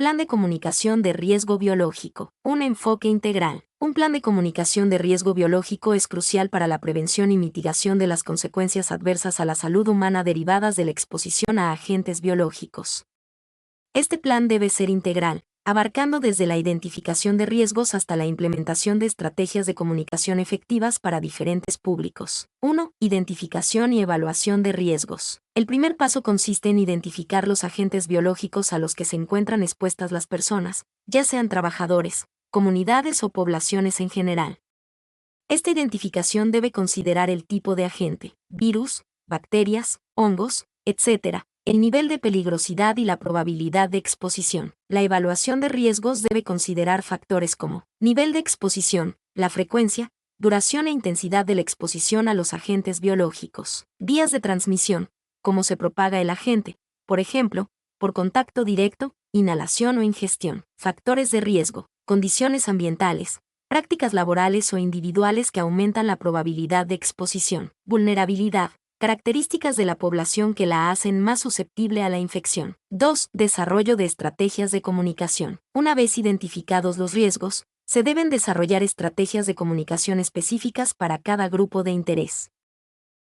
Plan de comunicación de riesgo biológico. Un enfoque integral. Un plan de comunicación de riesgo biológico es crucial para la prevención y mitigación de las consecuencias adversas a la salud humana derivadas de la exposición a agentes biológicos. Este plan debe ser integral, abarcando desde la identificación de riesgos hasta la implementación de estrategias de comunicación efectivas para diferentes públicos. 1. Identificación y evaluación de riesgos. El primer paso consiste en identificar los agentes biológicos a los que se encuentran expuestas las personas, ya sean trabajadores, comunidades o poblaciones en general. Esta identificación debe considerar el tipo de agente, virus, bacterias, hongos, etc., el nivel de peligrosidad y la probabilidad de exposición. La evaluación de riesgos debe considerar factores como nivel de exposición, la frecuencia, duración e intensidad de la exposición a los agentes biológicos, vías de transmisión, cómo se propaga el agente, por ejemplo, por contacto directo, inhalación o ingestión, factores de riesgo, condiciones ambientales, prácticas laborales o individuales que aumentan la probabilidad de exposición, vulnerabilidad, características de la población que la hacen más susceptible a la infección. 2. Desarrollo de estrategias de comunicación. Una vez identificados los riesgos, se deben desarrollar estrategias de comunicación específicas para cada grupo de interés.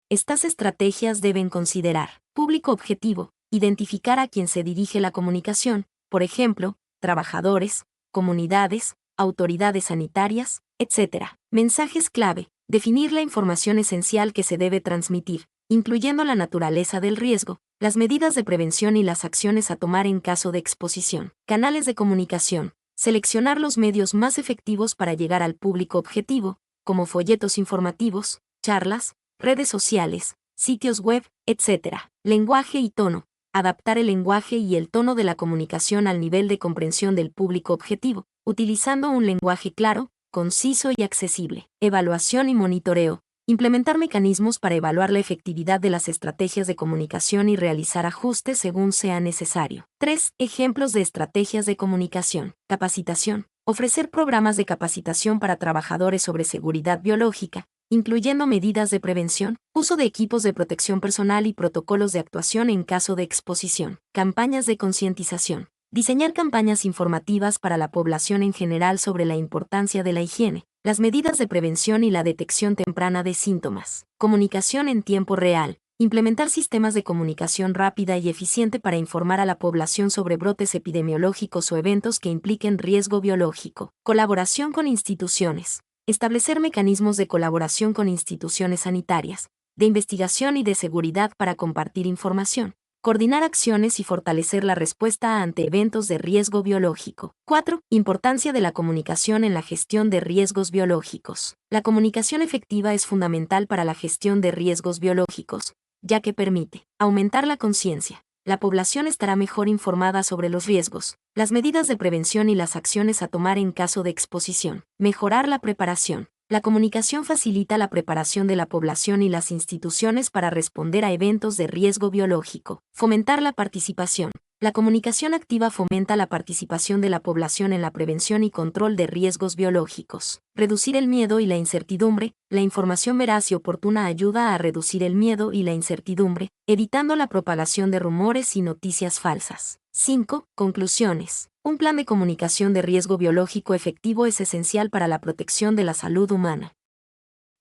Estas estrategias deben considerar público objetivo, identificar a quien se dirige la comunicación, por ejemplo, trabajadores, comunidades, autoridades sanitarias, etc. Mensajes clave, definir la información esencial que se debe transmitir, incluyendo la naturaleza del riesgo, las medidas de prevención y las acciones a tomar en caso de exposición. Canales de comunicación, seleccionar los medios más efectivos para llegar al público objetivo, como folletos informativos, charlas, redes sociales, sitios web, etc. Lenguaje y tono, adaptar el lenguaje y el tono de la comunicación al nivel de comprensión del público objetivo, utilizando un lenguaje claro, conciso y accesible. Evaluación y monitoreo. Implementar mecanismos para evaluar la efectividad de las estrategias de comunicación y realizar ajustes según sea necesario. 3. Ejemplos de estrategias de comunicación. Capacitación. Ofrecer programas de capacitación para trabajadores sobre seguridad biológica, incluyendo medidas de prevención, uso de equipos de protección personal y protocolos de actuación en caso de exposición. Campañas de concientización. Diseñar campañas informativas para la población en general sobre la importancia de la higiene, las medidas de prevención y la detección temprana de síntomas. Comunicación en tiempo real. Implementar sistemas de comunicación rápida y eficiente para informar a la población sobre brotes epidemiológicos o eventos que impliquen riesgo biológico. Colaboración con instituciones. Establecer mecanismos de colaboración con instituciones sanitarias, de investigación y de seguridad para compartir información. Coordinar acciones y fortalecer la respuesta ante eventos de riesgo biológico. 4. Importancia de la comunicación en la gestión de riesgos biológicos. La comunicación efectiva es fundamental para la gestión de riesgos biológicos, ya que permite aumentar la conciencia. La población estará mejor informada sobre los riesgos, las medidas de prevención y las acciones a tomar en caso de exposición. Mejorar la preparación. La comunicación facilita la preparación de la población y las instituciones para responder a eventos de riesgo biológico. Fomentar la participación. La comunicación activa fomenta la participación de la población en la prevención y control de riesgos biológicos. Reducir el miedo y la incertidumbre. La información veraz y oportuna ayuda a reducir el miedo y la incertidumbre, evitando la propagación de rumores y noticias falsas. 5. Conclusiones. Un plan de comunicación de riesgo biológico efectivo es esencial para la protección de la salud humana.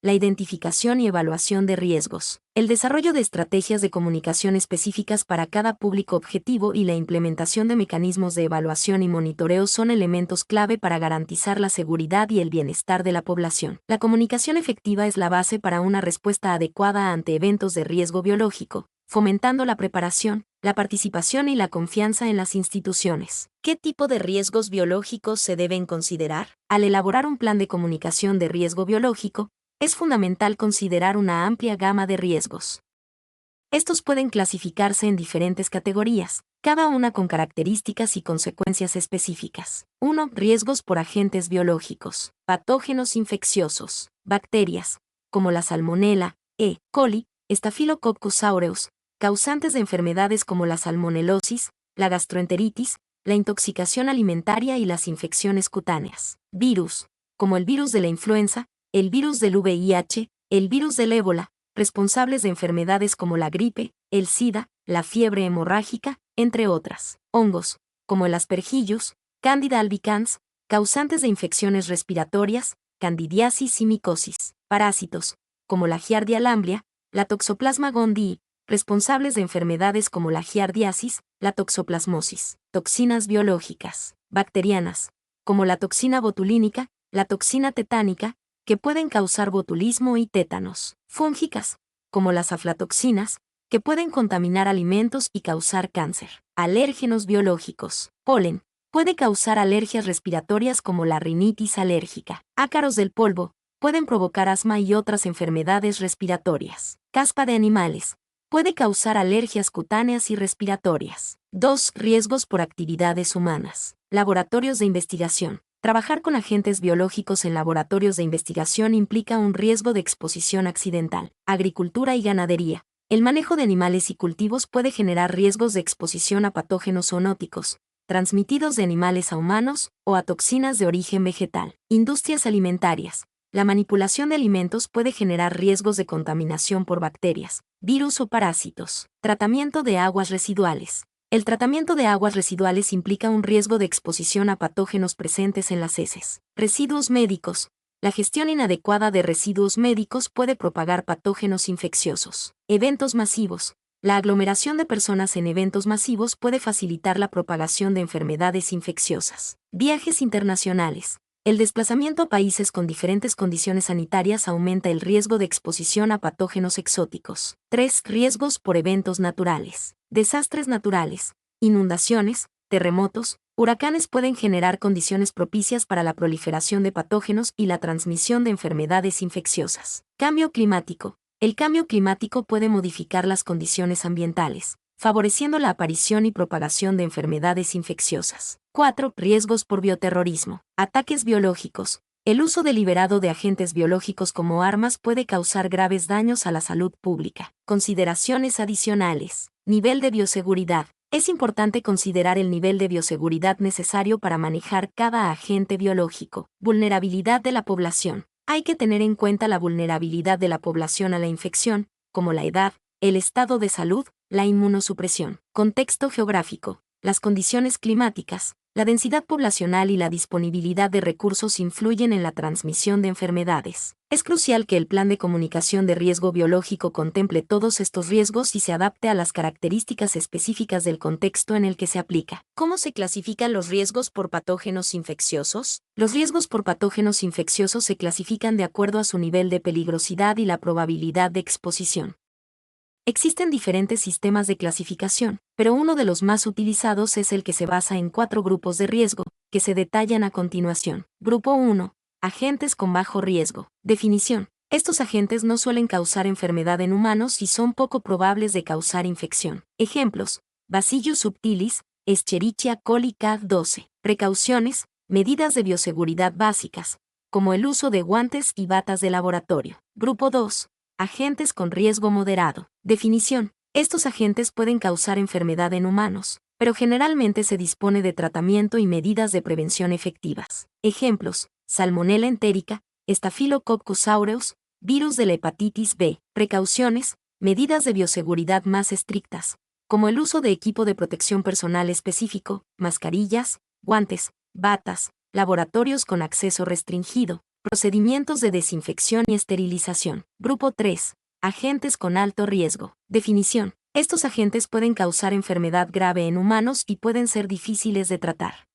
La identificación y evaluación de riesgos. El desarrollo de estrategias de comunicación específicas para cada público objetivo y la implementación de mecanismos de evaluación y monitoreo son elementos clave para garantizar la seguridad y el bienestar de la población. La comunicación efectiva es la base para una respuesta adecuada ante eventos de riesgo biológico, fomentando la preparación, la participación y la confianza en las instituciones. ¿Qué tipo de riesgos biológicos se deben considerar? Al elaborar un plan de comunicación de riesgo biológico, es fundamental considerar una amplia gama de riesgos. Estos pueden clasificarse en diferentes categorías, cada una con características y consecuencias específicas. 1. Riesgos por agentes biológicos. Patógenos infecciosos. Bacterias, como la Salmonella, E. coli, Staphylococcus aureus, causantes de enfermedades como la salmonelosis, la gastroenteritis, la intoxicación alimentaria y las infecciones cutáneas. Virus, como el virus de la influenza, el virus del VIH, el virus del ébola, responsables de enfermedades como la gripe, el SIDA, la fiebre hemorrágica, entre otras. Hongos, como el Aspergillus, Candida albicans, causantes de infecciones respiratorias, candidiasis y micosis. Parásitos, como la Giardia lamblia, la Toxoplasma gondii, responsables de enfermedades como la giardiasis, la toxoplasmosis. Toxinas biológicas, bacterianas, como la toxina botulínica, la toxina tetánica, que pueden causar botulismo y tétanos. Fúngicas, como las aflatoxinas, que pueden contaminar alimentos y causar cáncer. Alérgenos biológicos. Polen. Puede causar alergias respiratorias como la rinitis alérgica. Ácaros del polvo. Pueden provocar asma y otras enfermedades respiratorias. Caspa de animales. Puede causar alergias cutáneas y respiratorias. 2. Riesgos por actividades humanas. Laboratorios de investigación. Trabajar con agentes biológicos en laboratorios de investigación implica un riesgo de exposición accidental. Agricultura y ganadería. El manejo de animales y cultivos puede generar riesgos de exposición a patógenos zoonóticos, transmitidos de animales a humanos, o a toxinas de origen vegetal. Industrias alimentarias. La manipulación de alimentos puede generar riesgos de contaminación por bacterias, virus o parásitos. Tratamiento de aguas residuales. El tratamiento de aguas residuales implica un riesgo de exposición a patógenos presentes en las heces. Residuos médicos. La gestión inadecuada de residuos médicos puede propagar patógenos infecciosos. Eventos masivos. La aglomeración de personas en eventos masivos puede facilitar la propagación de enfermedades infecciosas. Viajes internacionales. El desplazamiento a países con diferentes condiciones sanitarias aumenta el riesgo de exposición a patógenos exóticos. 3. Riesgos por eventos naturales. Desastres naturales. Inundaciones, terremotos, huracanes pueden generar condiciones propicias para la proliferación de patógenos y la transmisión de enfermedades infecciosas. Cambio climático. El cambio climático puede modificar las condiciones ambientales, favoreciendo la aparición y propagación de enfermedades infecciosas. 4. Riesgos por bioterrorismo. Ataques biológicos. El uso deliberado de agentes biológicos como armas puede causar graves daños a la salud pública. Consideraciones adicionales. Nivel de bioseguridad. Es importante considerar el nivel de bioseguridad necesario para manejar cada agente biológico. Vulnerabilidad de la población. Hay que tener en cuenta la vulnerabilidad de la población a la infección, como la edad, el estado de salud, la inmunosupresión. Contexto geográfico. Las condiciones climáticas, la densidad poblacional y la disponibilidad de recursos influyen en la transmisión de enfermedades. Es crucial que el plan de comunicación de riesgo biológico contemple todos estos riesgos y se adapte a las características específicas del contexto en el que se aplica. ¿Cómo se clasifican los riesgos por patógenos infecciosos? Los riesgos por patógenos infecciosos se clasifican de acuerdo a su nivel de peligrosidad y la probabilidad de exposición. Existen diferentes sistemas de clasificación, pero uno de los más utilizados es el que se basa en 4 grupos de riesgo, que se detallan a continuación. Grupo 1. Agentes con bajo riesgo. Definición. Estos agentes no suelen causar enfermedad en humanos y son poco probables de causar infección. Ejemplos: Bacillus subtilis, Escherichia coli K12. Precauciones, medidas de bioseguridad básicas, como el uso de guantes y batas de laboratorio. Grupo 2. Agentes con riesgo moderado. Definición. Estos agentes pueden causar enfermedad en humanos, pero generalmente se dispone de tratamiento y medidas de prevención efectivas. Ejemplos: Salmonella entérica, Staphylococcus aureus, virus de la hepatitis B. Precauciones, medidas de bioseguridad más estrictas, como el uso de equipo de protección personal específico, mascarillas, guantes, batas, laboratorios con acceso restringido, procedimientos de desinfección y esterilización. Grupo 3. Agentes con alto riesgo. Definición. Estos agentes pueden causar enfermedad grave en humanos y pueden ser difíciles de tratar.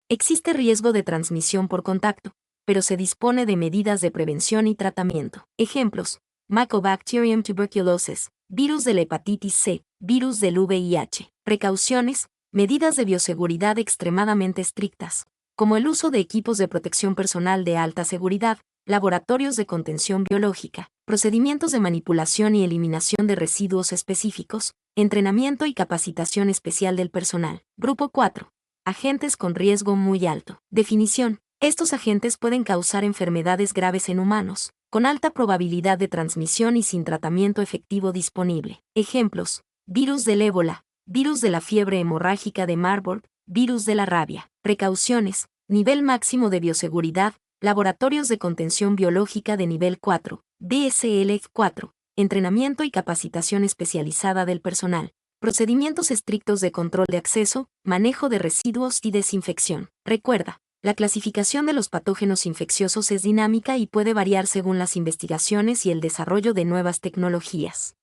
Existe riesgo de transmisión por contacto, pero se dispone de medidas de prevención y tratamiento. Ejemplos: Mycobacterium tuberculosis, virus de la hepatitis C, virus del VIH. Precauciones, medidas de bioseguridad extremadamente estrictas, como el uso de equipos de protección personal de alta seguridad, laboratorios de contención biológica, procedimientos de manipulación y eliminación de residuos específicos, entrenamiento y capacitación especial del personal. Grupo 4. Agentes con riesgo muy alto. Definición. Estos agentes pueden causar enfermedades graves en humanos, con alta probabilidad de transmisión y sin tratamiento efectivo disponible. Ejemplos: virus del ébola, virus de la fiebre hemorrágica de Marburg, virus de la rabia. Precauciones, nivel máximo de bioseguridad, laboratorios de contención biológica de nivel 4, DSL4, entrenamiento y capacitación especializada del personal, procedimientos estrictos de control de acceso, manejo de residuos y desinfección. Recuerda, la clasificación de los patógenos infecciosos es dinámica y puede variar según las investigaciones y el desarrollo de nuevas tecnologías.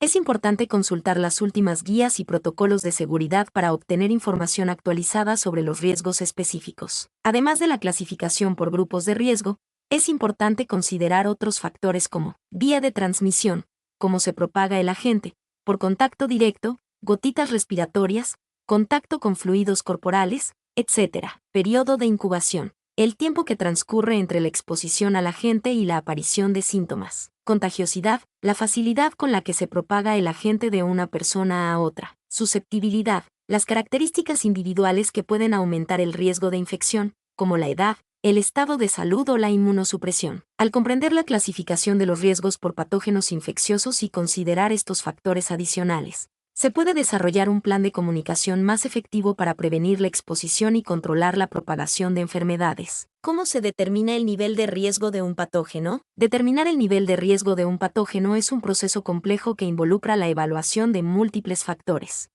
Es importante consultar las últimas guías y protocolos de seguridad para obtener información actualizada sobre los riesgos específicos. Además de la clasificación por grupos de riesgo, es importante considerar otros factores como vía de transmisión, cómo se propaga el agente, por contacto directo, gotitas respiratorias, contacto con fluidos corporales, etc. Periodo de incubación. El tiempo que transcurre entre la exposición al agente y la aparición de síntomas. Contagiosidad, la facilidad con la que se propaga el agente de una persona a otra. Susceptibilidad, las características individuales que pueden aumentar el riesgo de infección, como la edad, el estado de salud o la inmunosupresión. Al comprender la clasificación de los riesgos por patógenos infecciosos y considerar estos factores adicionales, se puede desarrollar un plan de comunicación más efectivo para prevenir la exposición y controlar la propagación de enfermedades. ¿Cómo se determina el nivel de riesgo de un patógeno? Determinar el nivel de riesgo de un patógeno es un proceso complejo que involucra la evaluación de múltiples factores.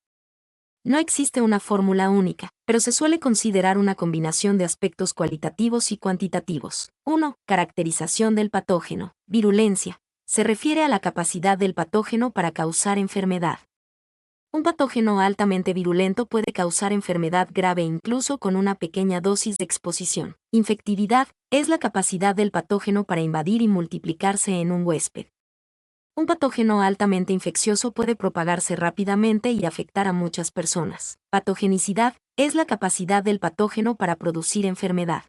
No existe una fórmula única, pero se suele considerar una combinación de aspectos cualitativos y cuantitativos. 1. Caracterización del patógeno. Virulencia. Se refiere a la capacidad del patógeno para causar enfermedad. Un patógeno altamente virulento puede causar enfermedad grave incluso con una pequeña dosis de exposición. Infectividad es la capacidad del patógeno para invadir y multiplicarse en un huésped. Un patógeno altamente infeccioso puede propagarse rápidamente y afectar a muchas personas. Patogenicidad es la capacidad del patógeno para producir enfermedad.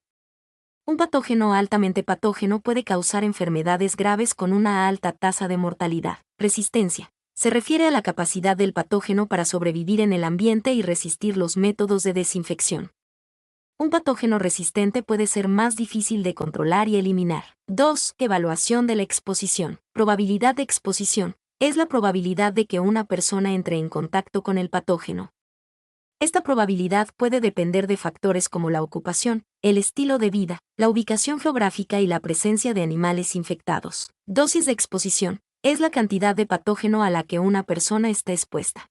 Un patógeno altamente patógeno puede causar enfermedades graves con una alta tasa de mortalidad. Resistencia se refiere a la capacidad del patógeno para sobrevivir en el ambiente y resistir los métodos de desinfección. Un patógeno resistente puede ser más difícil de controlar y eliminar. 2. Evaluación de la exposición. Probabilidad de exposición. Es la probabilidad de que una persona entre en contacto con el patógeno. Esta probabilidad puede depender de factores como la ocupación, el estilo de vida, la ubicación geográfica y la presencia de animales infectados. Dosis de exposición. Es la cantidad de patógeno a la que una persona está expuesta.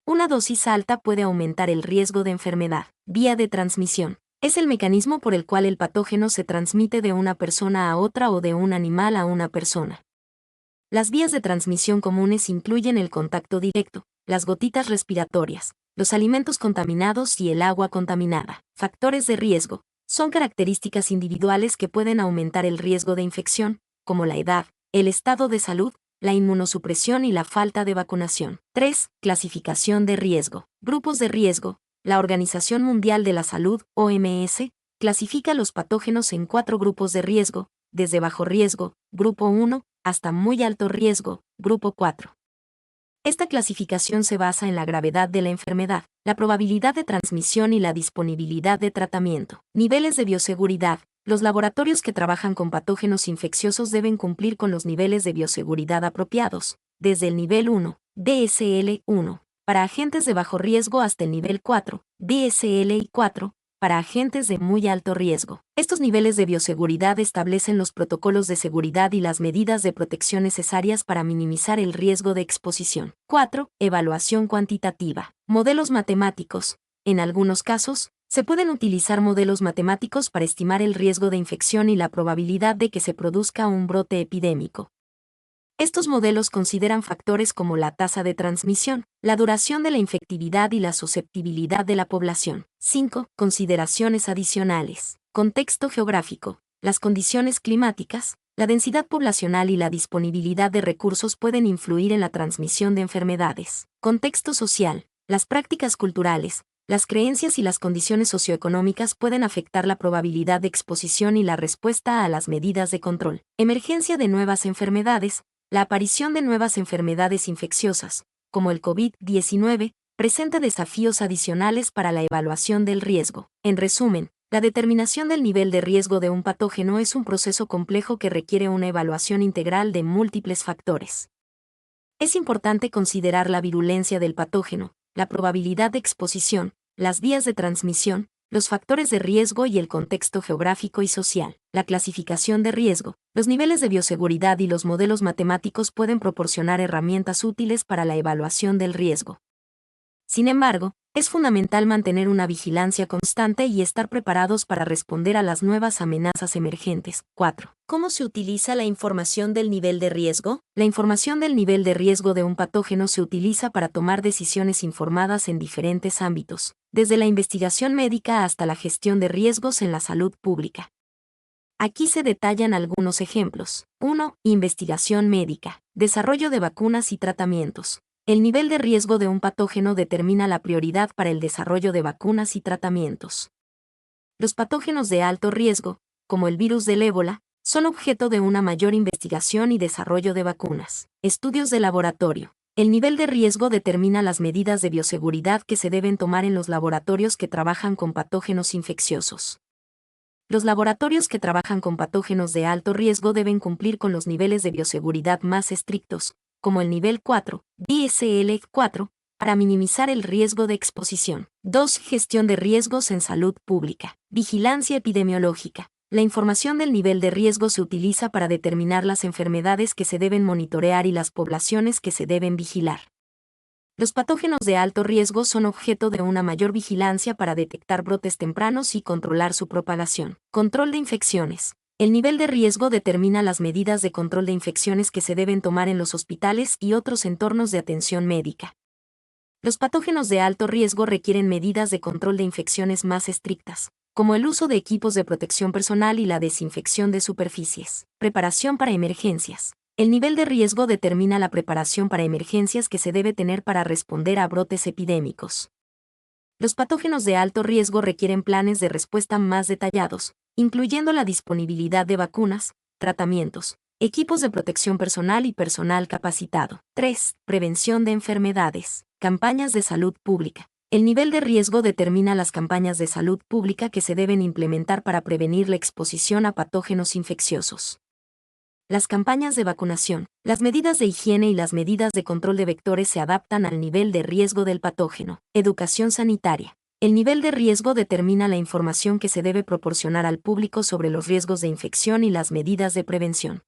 Una dosis alta puede aumentar el riesgo de enfermedad. Vía de transmisión. Es el mecanismo por el cual el patógeno se transmite de una persona a otra o de un animal a una persona. Las vías de transmisión comunes incluyen el contacto directo, las gotitas respiratorias, los alimentos contaminados y el agua contaminada. Factores de riesgo. Son características individuales que pueden aumentar el riesgo de infección, como la edad, el estado de salud, la inmunosupresión y la falta de vacunación. 3. Clasificación de riesgo. Grupos de riesgo. La Organización Mundial de la Salud, OMS, clasifica los patógenos en 4 grupos de riesgo, desde bajo riesgo, grupo 1, hasta muy alto riesgo, grupo 4. Esta clasificación se basa en la gravedad de la enfermedad, la probabilidad de transmisión y la disponibilidad de tratamiento. Niveles de bioseguridad. Los laboratorios que trabajan con patógenos infecciosos deben cumplir con los niveles de bioseguridad apropiados, desde el nivel 1, DSL-1, para agentes de bajo riesgo hasta el nivel 4, DSLI-4, para agentes de muy alto riesgo. Estos niveles de bioseguridad establecen los protocolos de seguridad y las medidas de protección necesarias para minimizar el riesgo de exposición. 4. Evaluación cuantitativa. Modelos matemáticos. En algunos casos, se pueden utilizar modelos matemáticos para estimar el riesgo de infección y la probabilidad de que se produzca un brote epidémico. Estos modelos consideran factores como la tasa de transmisión, la duración de la infectividad y la susceptibilidad de la población. 5. Consideraciones adicionales. Contexto geográfico. Las condiciones climáticas, la densidad poblacional y la disponibilidad de recursos pueden influir en la transmisión de enfermedades. Contexto social. Las prácticas culturales, las creencias y las condiciones socioeconómicas pueden afectar la probabilidad de exposición y la respuesta a las medidas de control. Emergencia de nuevas enfermedades. La aparición de nuevas enfermedades infecciosas, como el COVID-19, presenta desafíos adicionales para la evaluación del riesgo. En resumen, la determinación del nivel de riesgo de un patógeno es un proceso complejo que requiere una evaluación integral de múltiples factores. Es importante considerar la virulencia del patógeno, la probabilidad de exposición, las vías de transmisión, Los factores de riesgo y el contexto geográfico y social. La clasificación de riesgo. Los niveles de bioseguridad y los modelos matemáticos pueden proporcionar herramientas útiles para la evaluación del riesgo. Sin embargo, es fundamental mantener una vigilancia constante y estar preparados para responder a las nuevas amenazas emergentes. 4. ¿Cómo se utiliza la información del nivel de riesgo? La información del nivel de riesgo de un patógeno se utiliza para tomar decisiones informadas en diferentes ámbitos, desde la investigación médica hasta la gestión de riesgos en la salud pública. Aquí se detallan algunos ejemplos. 1. Investigación médica. Desarrollo de vacunas y tratamientos. El nivel de riesgo de un patógeno determina la prioridad para el desarrollo de vacunas y tratamientos. Los patógenos de alto riesgo, como el virus del ébola, son objeto de una mayor investigación y desarrollo de vacunas. Estudios de laboratorio. El nivel de riesgo determina las medidas de bioseguridad que se deben tomar en los laboratorios que trabajan con patógenos infecciosos. Los laboratorios que trabajan con patógenos de alto riesgo deben cumplir con los niveles de bioseguridad más estrictos, como el nivel 4, DSL4, para minimizar el riesgo de exposición. 2. Gestión de riesgos en salud pública. Vigilancia epidemiológica. La información del nivel de riesgo se utiliza para determinar las enfermedades que se deben monitorear y las poblaciones que se deben vigilar. Los patógenos de alto riesgo son objeto de una mayor vigilancia para detectar brotes tempranos y controlar su propagación. Control de infecciones. El nivel de riesgo determina las medidas de control de infecciones que se deben tomar en los hospitales y otros entornos de atención médica. Los patógenos de alto riesgo requieren medidas de control de infecciones más estrictas, como el uso de equipos de protección personal y la desinfección de superficies. Preparación para emergencias. El nivel de riesgo determina la preparación para emergencias que se debe tener para responder a brotes epidémicos. Los patógenos de alto riesgo requieren planes de respuesta más detallados, incluyendo la disponibilidad de vacunas, tratamientos, equipos de protección personal y personal capacitado. 3. Prevención de enfermedades. Campañas de salud pública. El nivel de riesgo determina las campañas de salud pública que se deben implementar para prevenir la exposición a patógenos infecciosos. Las campañas de vacunación, las medidas de higiene y las medidas de control de vectores se adaptan al nivel de riesgo del patógeno. Educación sanitaria. El nivel de riesgo determina la información que se debe proporcionar al público sobre los riesgos de infección y las medidas de prevención.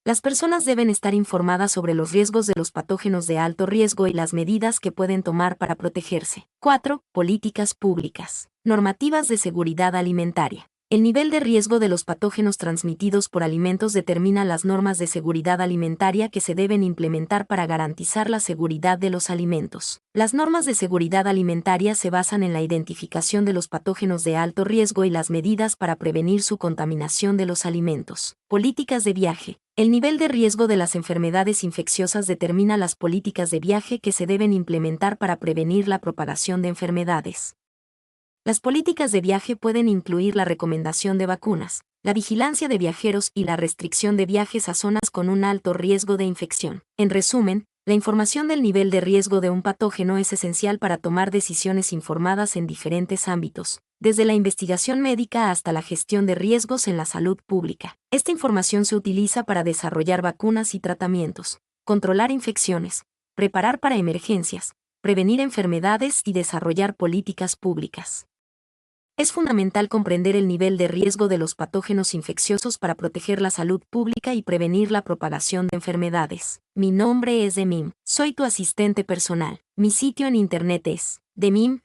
Las personas deben estar informadas sobre los riesgos de los patógenos de alto riesgo y las medidas que pueden tomar para protegerse. 4. Políticas públicas. Normativas de seguridad alimentaria. El nivel de riesgo de los patógenos transmitidos por alimentos determina las normas de seguridad alimentaria que se deben implementar para garantizar la seguridad de los alimentos. Las normas de seguridad alimentaria se basan en la identificación de los patógenos de alto riesgo y las medidas para prevenir su contaminación de los alimentos. Políticas de viaje. El nivel de riesgo de las enfermedades infecciosas determina las políticas de viaje que se deben implementar para prevenir la propagación de enfermedades. Las políticas de viaje pueden incluir la recomendación de vacunas, la vigilancia de viajeros y la restricción de viajes a zonas con un alto riesgo de infección. En resumen, la información del nivel de riesgo de un patógeno es esencial para tomar decisiones informadas en diferentes ámbitos, desde la investigación médica hasta la gestión de riesgos en la salud pública. Esta información se utiliza para desarrollar vacunas y tratamientos, controlar infecciones, preparar para emergencias, prevenir enfermedades y desarrollar políticas públicas. Es fundamental comprender el nivel de riesgo de los patógenos infecciosos para proteger la salud pública y prevenir la propagación de enfermedades. Mi nombre es Demim, soy tu asistente personal. Mi sitio en internet es demim.es.tl.